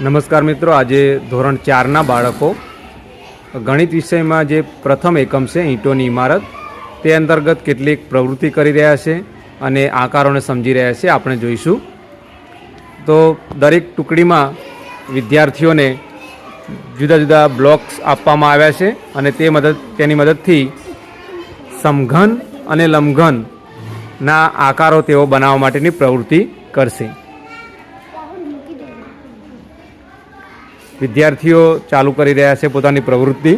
નમસ્કાર મિત્રો, આજે ધોરણ 4ના બાળકો ગણિત વિષયમાં જે પ્રથમ એકમ છે ઈંટોની ઇમારત તે અંતર્ગત કેટલીક પ્રવૃત્તિ કરી રહ્યા છે અને આકારોને સમજી રહ્યા છે. આપણે જોઈશું. તો દરેક ટુકડીમાં વિદ્યાર્થીઓને જુદા જુદા બ્લોક્સ આપવામાં આવ્યા છે અને તેની મદદથી સમઘન અને લંબઘનના આકારો તેઓ બનાવવા માટેની પ્રવૃત્તિ કરશે. વિદ્યાર્થીઓ ચાલુ કરી રહ્યા છે પોતાની પ્રવૃત્તિ.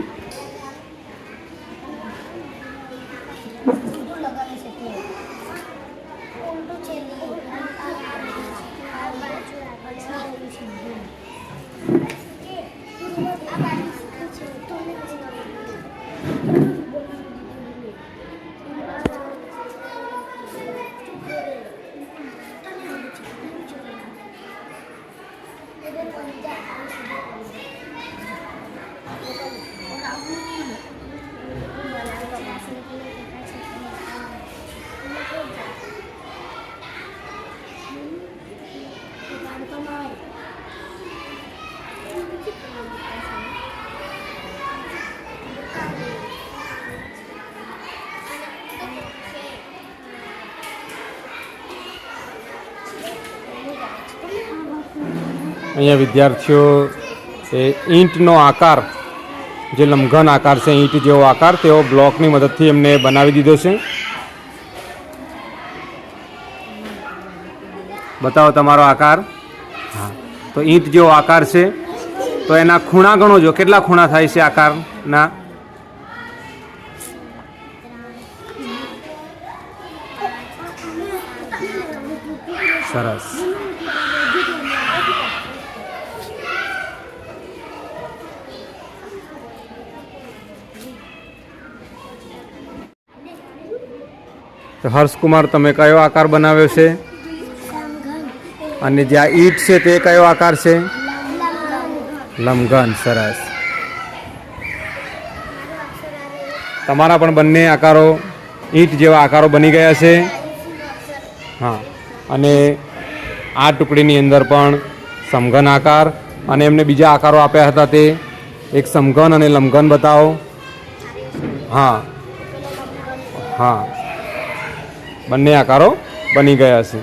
અહીંયા વિદ્યાર્થીઓ એ ઈંટનો આકાર, જે લંબઘન આકાર છે, ઈંટ જેવો આકાર, તેઓ બ્લોકની મદદથી એમને બનાવી દીધો છે. બતાવો તમારો આકાર. હા, તો ઈંટ જેવો આકાર છે. તો એના ખૂણા ગણો જો, કેટલા ખૂણા થાય છે આકારના? સરસ. તો હર્ષકુમાર, તમે કયો આકાર બનાવ્યો છે? અને જે આ ઈંટ છે તે કયો આકાર છે? લંબઘન. સરસ. તમારા પણ બંને આકારો ઈંટ જેવા આકારો બની ગયા છે. હા, અને આ ટુકડીની અંદર પણ સમઘન આકાર અને એમને બીજા આકારો આપ્યા હતા, તે એક સમઘન અને લંબઘન બતાવો. હા હા, બંને આકારો બની ગયા છે.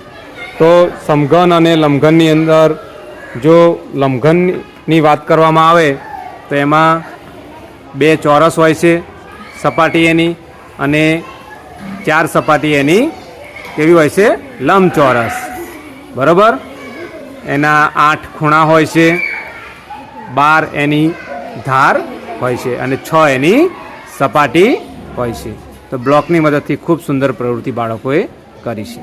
તો સમઘન અને લંબઘનની અંદર જો લંબઘનની વાત કરવામાં આવે તો એમાં 2 ચોરસ હોય છે સપાટી એની, અને 4 સપાટી એની કેવી હોય છે? લંબચોરસ. બરાબર. એના 8 ખૂણા હોય છે, 12 એની ધાર હોય છે અને 6 એની સપાટી હોય છે. તો બ્લોકની મદદથી ખૂબ સુંદર પ્રવૃત્તિ બાળકોએ કરી છે.